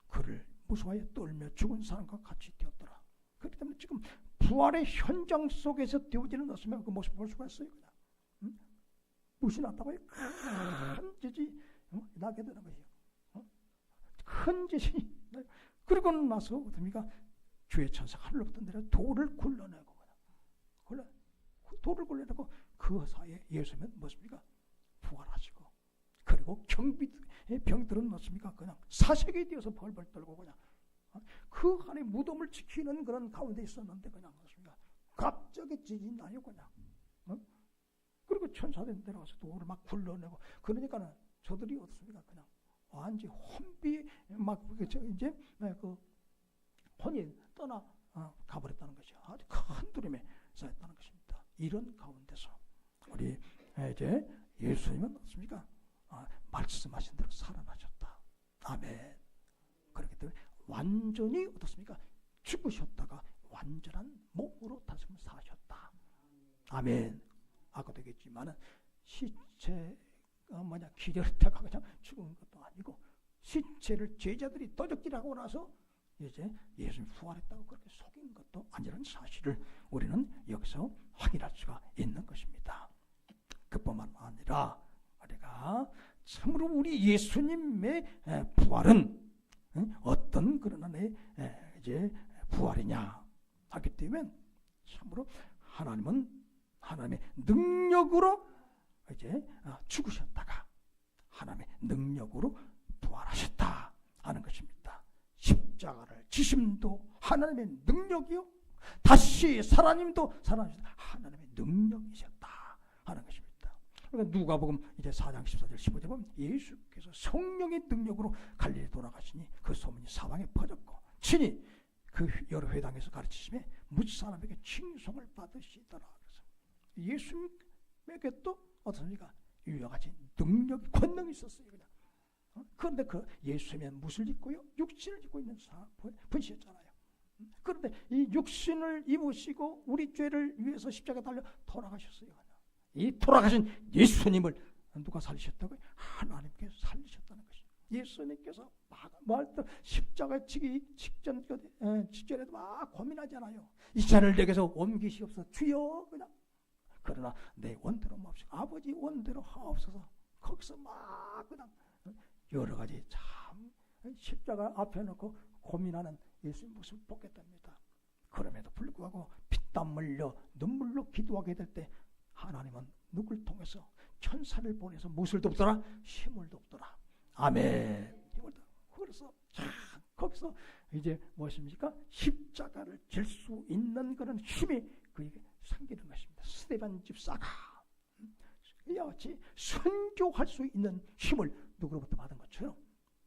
그를 무서워하여 떨며 죽은 사람과 같이 되었더라. 그렇기 때문에 지금 부활의 현장 속에서 되어지는 것이면 그 모습을 볼 수가 있어요. 그냥. 무엇이 났다고요? 큰 지진이 나게 되는 거예요. 큰 지진이. 그리고 나서 어떻습니까? 주의 천사가 하늘로부터 내려 돌을 굴러내고 돌을 굴러내고 그 사이에 예수님은 무엇입니까? 부활하시고 그리고 병들은 무엇입니까? 그냥 사색이 되어서 벌벌 떨고 그냥 그 안에 무덤을 지키는 그런 가운데 있었는데 그냥 무엇입니까? 갑자기 지진이 나요 그냥. 그리고 천사들이 내려가서 돌을 막 굴러내고 그러니까는 저들이 어떻습니까? 그냥 완전 혼비 막 이제 그 혼이 떠나 가버렸다는 것이 아주 큰 두려움에 쌓였다는 것입니다. 이런 가운데서 우리 이제 예수님은 어떻습니까? 말씀하신 대로 살아나셨다. 아멘. 그렇기 때문에 완전히 어떻습니까? 죽으셨다가 완전한 몸으로 다시 사셨다. 아멘. 아까도 얘기했지만은 시체가 기절했다가 그냥 죽은 것도 아니고 시체를 제자들이 도적질하고 나서 이제 예수님 부활했다고 그렇게 속인 것도 아니라는 사실을 우리는 여기서 확인할 수가 있는 것입니다. 그뿐만 아니라 우리가 참으로 우리 예수님의 부활은 어떤 그런 이제 부활이냐 하기 때문에 참으로 하나님은 하나님의 능력으로 이제 죽으셨다가 하나님의 능력으로 부활하셨다 하는 것입니다. 십자가를 지심도 하나님의 능력이요 다시 살아님도 살아나셨다 하나님의 능력이셨다 하는 것입니다. 그러니까 누가복음 이제 4장 14절 15절 보면 예수께서 성령의 능력으로 갈릴리 돌아가시니 그 소문이 사방에 퍼졌고 친히 그 여러 회당에서 가르치심에 무지 사람에게 칭송을 받으시더라. 그래서 예수님에게 또 어떻습니까? 이와 같이 능력이 권능이 있었어요. 그냥. 그런데 그 예수님은 무엇을 입고요? 육신을 입고 있는 분이셨잖아요. 그런데 이 육신을 입으시고 우리 죄를 위해서 십자가에 달려 돌아가셨어요. 이 돌아가신 예수님을 누가 살리셨다고요? 하나님께서 살리셨다는 것이죠. 예수님께서 십자가에 지기 직전에도 막 고민하잖아요. 이 잔을 내게서 옮기시옵소서 주여 그냥. 그러나 내 원대로 마옵시고 아버지 원대로 하옵소서. 거기서 막 그냥 여러 가지 참 십자가 앞에 놓고 고민하는 예수님 모습을 보겠답니다. 그럼에도 불구하고 피땀 흘려 눈물로 기도하게 될 때 하나님은 누굴 통해서 천사를 보내서 무엇을 돕더라? 힘을 돕더라. 아멘. 힘을 돕. 그래서 참 거기서 이제 무엇입니까? 십자가를 질 수 있는 그런 힘이 그에게 생기는 것입니다. 스데반 집사가 이와 같이 선교할 수 있는 힘을 누구로부터 받은 것처럼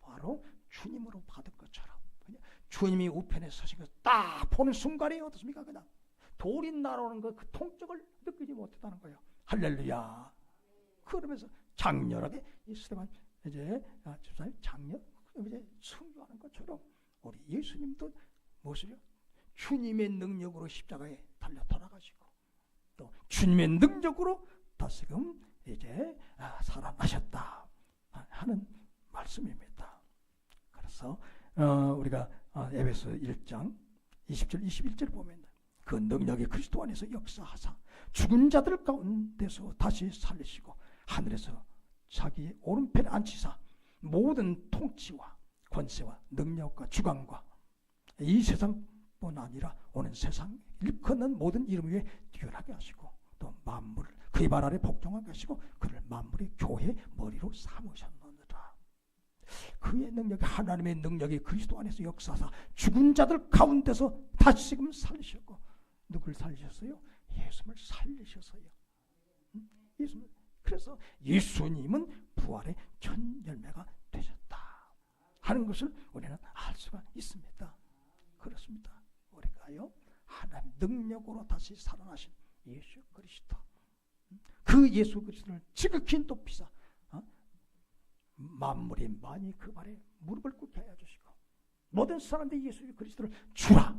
바로 주님으로 받은 것처럼 주님이 우편에 서신 것을 딱 보는 순간에 어떻습니까? 그냥 돌이 날아오는 그 통증을 느끼지 못했다는 거예요. 할렐루야. 그러면서 장렬하게 이 스데반 이제 집사님 장렬 이제 순교하는 것처럼 우리 예수님도 무엇이요? 주님의 능력으로 십자가에 달려 돌아가시고 또 주님의 능력으로 다시금 이제 살아나셨다 하는 말씀입니다. 그래서 우리가 에베소 1장 20절 21절 보면 그 능력이 그리스도 안에서 역사하사 죽은 자들 가운데서 다시 살리시고 하늘에서 자기의 오른편에 앉히사 모든 통치와 권세와 능력과 주관과 이 세상뿐 아니라 오는 세상 일컫는 모든 이름 위에 뛰어나게 하시고 또 만물을 그의 발 아래 복종하게 하시고 그를 만물의 교회의 머리로 삼으셨느니라. 그의 능력이 하나님의 능력이 그리스도 안에서 역사하사 죽은 자들 가운데서 다시금 살리셨고 누굴 살리셨어요? 예수님을 살리셨어요. 예수님. 그래서 예수님은 부활의 첫 열매가 되셨다 하는 것을 우리는 알 수가 있습니다. 그렇습니다. 우리가요 하나님 능력으로 다시 살아나신 예수 그리스도. 그 예수 그리스도를 지극히 높이사 만물이 많이 그 발에 무릎을 꿇게 하여 주시고 모든 사람들이 예수 그리스도를 주라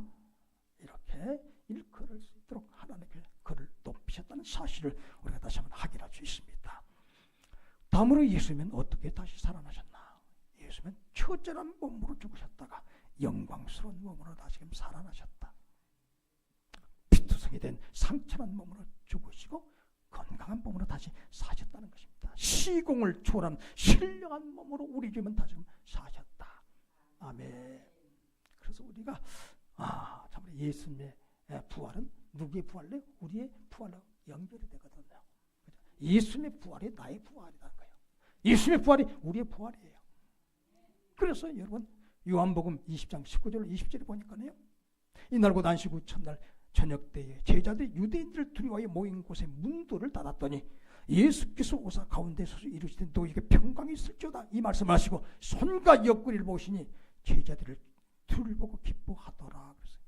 이렇게 일컬을 수 있도록 하나님께 그를 높이셨다는 사실을 우리가 다시 한번 확인할 수 있습니다. 다음으로 예수님은 어떻게 다시 살아나셨나? 예수님은 처절한 몸으로 죽으셨다가 영광스러운 몸으로 다시금 살아나셨다. 피투성이 된 상처난 몸으로 죽으시고 건강한 몸으로 다시 사셨다는 것입니다. 시공을 초월한 신령한 몸으로 우리 주님은 다시금 사셨다. 아멘. 그래서 우리가 참 예수님의 부활은 누구의 부활이요? 우리의 부활로 연결이 되거든요. 예수님의 부활이 나의 부활이라는 거예요. 예수님의 부활이 우리의 부활이에요. 그래서 여러분 요한복음 20장 19절 20절에 보니까요. 이날 곧 안식 후 첫날 저녁 때에 제자들이 유대인들을 두려워하여 모인 곳에 문도를 닫았더니 예수께서 오사 가운데 서서 이르시되 너희에게 평강이 있을지어다 이 말씀을 하시고 손과 옆구리를 보시니 제자들을 둘 보고 기뻐하더라. 그래서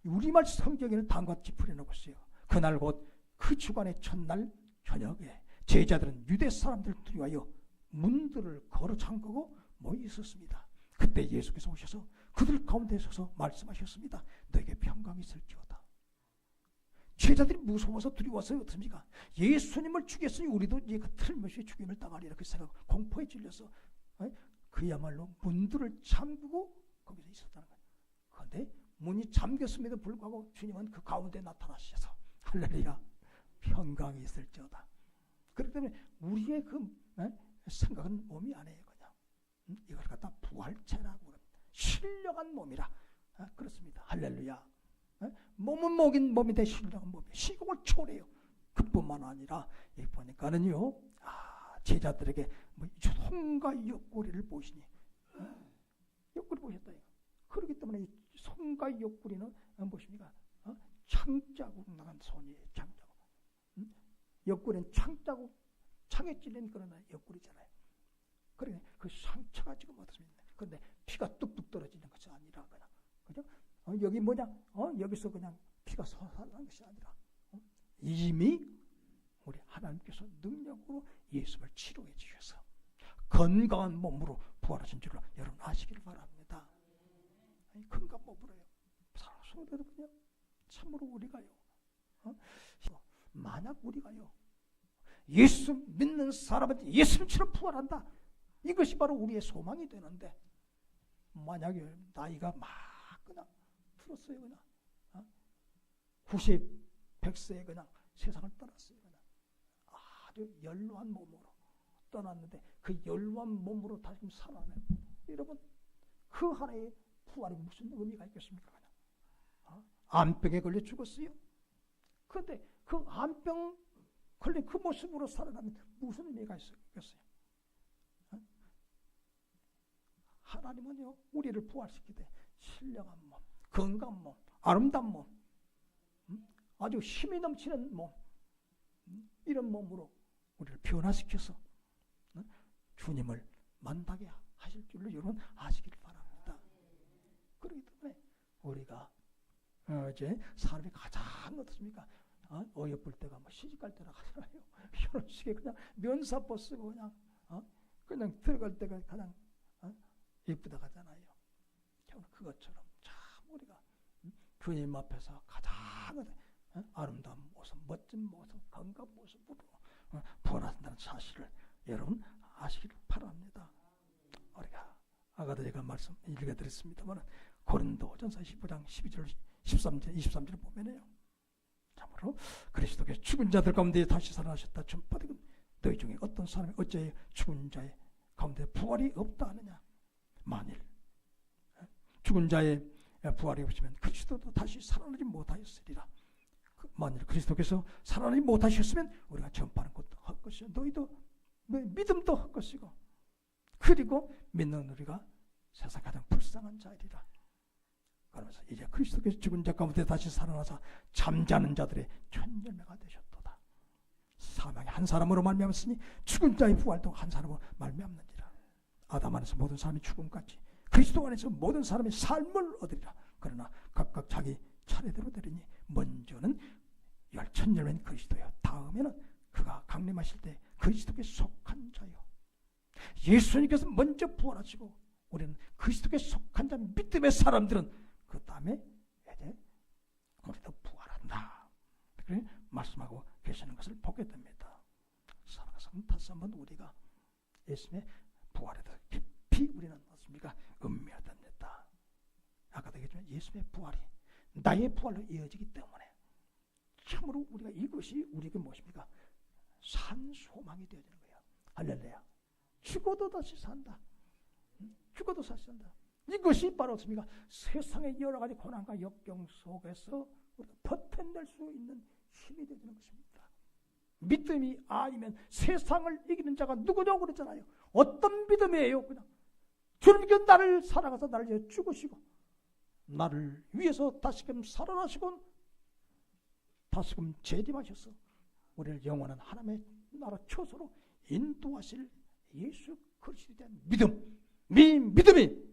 우리말 성경에는 다음과 같이 풀어놓고 있어요. 그날 곧 그 주간의 첫날 저녁에 제자들은 유대 사람들을 두려워하여 문들을 걸어 잠그고 모여 있었습니다. 그때 예수께서 오셔서 그들 가운데 서서 말씀하셨습니다. 너에게 평강이 있을지어다. 제자들이 무서워서 두려워서 어떻습니까? 예수님을 죽였으니 우리도 틀림없이 죽임을 당하리라 그 생각 공포에 질려서 그야말로 문들을 잠그고 거기서 있었다는 거예요. 그런데 문이 잠겼음에도 불구하고 주님은 그 가운데 나타나셔서 할렐루야 평강이 있을지어다. 그렇기 때문에 우리의 그 생각은 몸이 아니에요. 그냥 이걸 갖다 부활체라고 합니다. 신령한 몸이라 그렇습니다. 할렐루야. 몸은 목인 몸인데 신령한 몸이에요. 시공을 초래해요. 그뿐만 아니라 여기 보니까는요 제자들에게 손과 옆구리를 보시니 옆구리 보셨다. 그렇기 때문에 이 손과 옆구리는 무엇입니까? 창자국 나간 손이에요. 창자국. 옆구리는 창자국, 창에 찔린 그런 옆구리잖아요. 그러니 그 상처가 지금 어떻습니까? 그런데 피가 뚝뚝 떨어지는 것이 아니라 그냥 그죠? 여기 뭐냐? 여기서 그냥 피가 솟아나는 것이 아니라 이미 우리 하나님께서 능력으로 예수를 치료해 주셔서 건강한 몸으로 부활하신 줄로 여러분 아시기를 바랍니다. 건강한 몸으로요. 성도들은요, 참으로 우리가요. 만약 우리가요, 예수 믿는 사람은 예수님처럼 부활한다. 이것이 바로 우리의 소망이 되는데 만약에 나이가 막 그냥 들었어요. 그냥 90, 100세에 그냥 세상을 떠났어요. 그냥 아주 연로한 몸으로 떠났는데 그 연로한 몸으로 다시 살아나요. 여러분 그 하나의 부활이 무슨 의미가 있겠습니까? 그냥 암병에 걸려 죽었어요. 그런데 그 암병 걸린 그 모습으로 살아나면 무슨 의미가 있겠어요? 하나님은요 우리를 부활시키되 신령한 몸, 건강한 몸, 아름다운 몸, 아주 힘이 넘치는 몸, 이런 몸으로 우리를 변화시켜서 주님을 만나게 하실 줄로 여러분 아시기를 바랍니다. 그렇기 때문에 우리가 이제 사람이 가장 어떻습니까? 어여쁠 때가 뭐 시집갈 때나 하잖아요. 결혼식에 그냥 면사포 쓰고 그냥 들어갈 때가 가장 예쁘다 하잖아요. 그것처럼 참 우리가 주님 앞에서 가장 아름다운 모습, 멋진 모습, 건강한 모습으로 부활한다는 사실을 여러분 아시기를 바랍니다. 우리가 아까도 제가 말씀 읽어드렸습니다만 고린도전서 15장 12절 13절 23절을 보면요, 참으로 그리스도께서 죽은 자들 가운데 다시 살아나셨다 전파되고 너희 중에 어떤 사람이 어찌 죽은 자의 가운데 부활이 없다 하느냐. 만일 죽은 자의 부활이 없으면 그리스도도 다시 살아나지 못하였으리라. 만일 그리스도께서 살아나지 못하셨으면 우리가 전파하는 것도 헛것이요 너희도 믿음도 헛것이고 그리고 믿는 우리가 세상 가장 불쌍한 자이리라. 그러면서 이제 그리스도께서 죽은 자 가운데 다시 살아나서 잠자는 자들의 촌열매가 되셨도다. 사망이 한 사람으로 말미암았으니 죽은 자의 부활도 한 사람으로 말미암느니라. 아담 안에서 모든 사람이 죽음같이 그리스도 안에서 모든 사람이 삶을 얻으리라. 그러나 각각 자기 차례대로 되리니 먼저는 열차 첫 열매는 그리스도요. 다음에는 그가 강림하실 때 그리스도께 속한 자요. 예수님께서 먼저 부활하시고 우리는 그리스도께 속한 자 믿음의 사람들은 그 다음에 이제 우리도 부활한다. 그렇게 말씀하고 계시는 것을 보게 됩니다. 살아가서 다시 한번 우리가 예수님의 부활에 대해서 깊이 우리는 어떻습니까? 음미해야 됩니다. 아까도 얘기했지만 예수님의 부활이 나의 부활로 이어지기 때문에 참으로 우리가 이것이 우리에게 무엇입니까? 산 소망이 되어지는 거예요. 할렐루야. 죽어도 다시 산다. 죽어도 다시 산다. 이것이 바로 어떻습니까? 세상의 여러 가지 고난과 역경 속에서 우리가 버텨낼 수 있는 힘이 되는 것입니다. 믿음이 아니면 세상을 이기는 자가 누구냐고 그랬잖아요. 어떤 믿음이에요? 그냥 주님께서 나를 사랑해서 나를 위해 죽으시고 나를 위해서 다시금 살아나시고 다시금 재림하셔서 우리를 영원한 하나님의 나라 처소로 인도하실 예수 그리스도에 대한 믿음이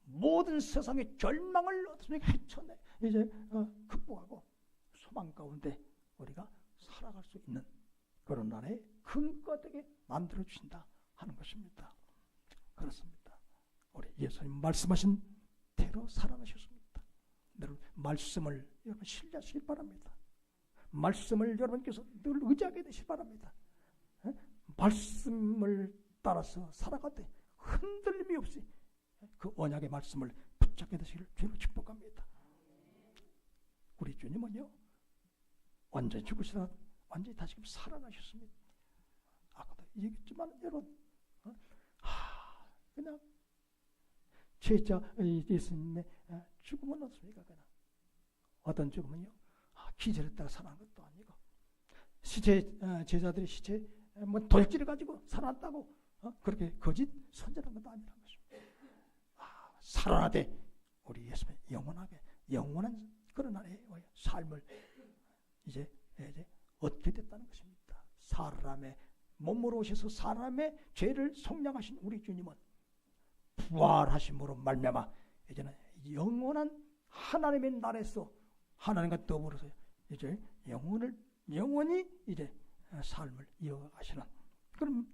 모든 세상의 절망을 어떻습니까? 헤쳐내 이제 극복하고 소망 가운데 우리가 살아갈 수 있는 그런 나라의 근거가 되게 만들어 주신다 하는 것입니다. 그렇습니다. 우리 예수님 말씀하신 대로 살아나셨습니다. 여러분 말씀을 여러분 신뢰하시길 바랍니다. 말씀을 여러분께서 늘 의지하게 되시기 바랍니다. 말씀을 따라서 살아갈 때 흔들림이 없이 그 언약의 말씀을 붙잡게 되시기를 주로 축복합니다. 우리 주님은요 완전히 죽으시다 완전히 다시금 살아나셨습니다. 아까도 얘기했지만 여러분 그냥 제자 예수님의 죽음은 어떻습니까? 그냥 어떤 죽음은요 기절했다가 살아난 것도 아니고 제자들의 시체 뭐 돌질을 가지고 살아났다고 그렇게 거짓 선전한 것도 아니라는 것입니다. 살아나되 우리 예수님 영원한 그런 나라의 삶을 이제 얻게 됐다는 것입니다. 사람의 몸으로 오셔서 사람의 죄를 속량하신 우리 주님은 부활하심으로 말미암아 이제는 영원한 하나님의 나라에서 하나님과 더불어서 이제 영원히 이제 삶을 이어가시는 그런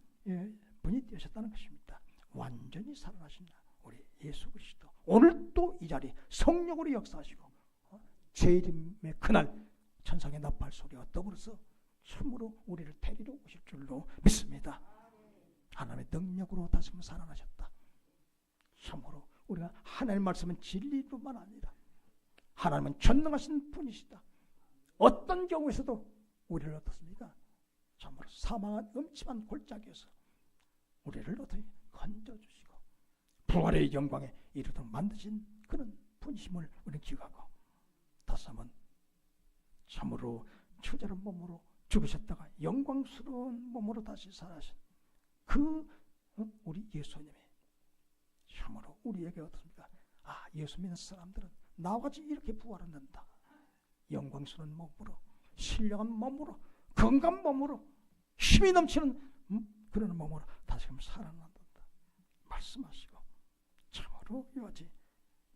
분이 되셨다는 것입니다. 완전히 살아나신 우리 예수 그리스도 오늘 또 이 자리에 성령으로 역사하시고 재림의 그날 천상의 나팔 소리와 더불어서 참으로 우리를 데리러 오실 줄로 믿습니다. 하나님의 능력으로 다시 한번 살아나셨다. 참으로 우리가 하나님의 말씀은 진리뿐만 아니라 하나님은 전능하신 분이시다. 어떤 경우에서도 우리를 어떻습니까? 참으로 사망한 음침한 골짜기에서 우리를 어떻게 건져주시고 부활의 영광에 이르도록 만드신 그런 분이심을 우리는 기억하고 다시 한번 참으로 처절한 몸으로 죽으셨다가 영광스러운 몸으로 다시 살아신 그 우리 예수님이 참으로 우리에게 어떻습니까? 예수 믿는 사람들은 나와 같이 이렇게 부활한다. 영광스러운 몸으로 신령한 몸으로 건강한 몸으로 힘이 넘치는 그런 몸으로 다시금 살아난다 말씀하시고 참으로 이같이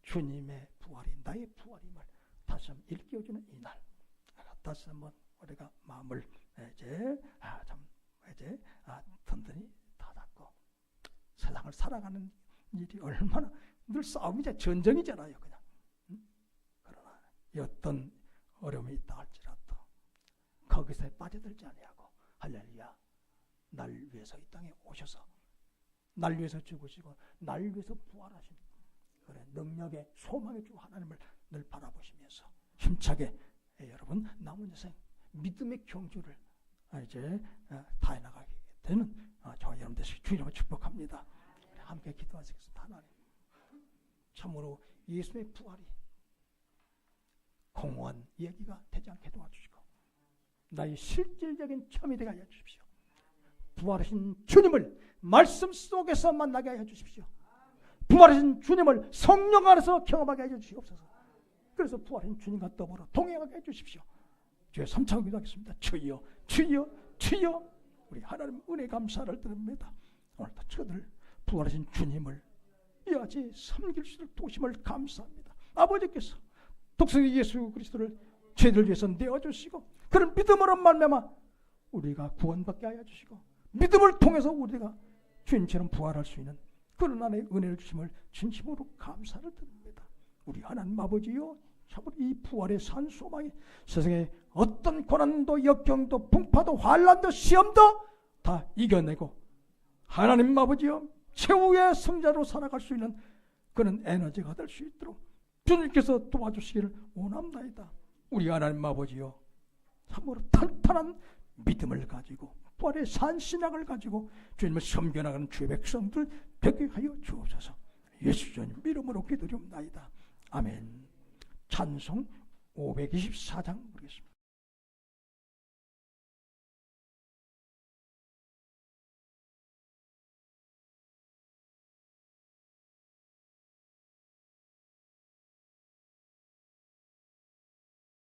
주님의 부활이 나의 부활임을 다시 한번 일깨워주는 이날 다시 한번 우리가 마음을 든든히 다잡고 세상을 살아가는 일이 얼마나 늘 싸움이자 전쟁이잖아요. 그냥 그러나 어떤 어려움이 있다 할지라도 거기서 빠져들지 아니하고 할렐루야 날 위해서 이 땅에 오셔서 날 위해서 죽으시고 날 위해서 부활하신 그래 능력의 소망의 주 하나님을 늘 바라보시면서 힘차게 여러분 남은 인생 믿음의 경주를 이제 다해 나가게 되는 저와 여러분 되시기 주님을 축복합니다. 함께 기도하시겠습니다. 하나님 참으로 예수의 부활이 공허한 얘기가 되지 않게 도와주시고 나의 실질적인 체험이 되게 하여 주십시오. 부활하신 주님을 말씀 속에서 만나게 하여 주십시오. 부활하신 주님을 성령 안에서 경험하게 하여 주시옵소서. 그래서 부활하신 주님과 더불어 동행하게 해 주십시오. 주의 3차원 기도하겠습니다. 주여 주여 주여 우리 하나님 은혜 감사를 드립니다. 오늘도 저들 부활하신 주님을 이같이 섬길 수 있도록 도심을 감사합니다. 아버지께서 독생자 예수 그리스도를 죄를 위해서 내어주시고 그런 믿음으로 말미암아 우리가 구원받게 하여 주시고 믿음을 통해서 우리가 주님처럼 부활할 수 있는 그런 안에 은혜를 주심을 진심으로 감사를 드립니다. 우리 하나님 아버지요, 참으로 이 부활의 산 소망이 세상에 어떤 고난도 역경도 풍파도 환난도 시험도 다 이겨내고 하나님 아버지요, 최후의 승자로 살아갈 수 있는 그런 에너지가 될 수 있도록 주님께서 도와주시기를 원합니다. 우리 하나님 아버지요, 참으로 탄탄한 믿음을 가지고 부활의 산신앙을 가지고 주님을 섬겨나가는 주의 백성들 되게 하여 주옵소서. 예수 주님 이름으로 기도드립니다. 아멘. 찬송 524장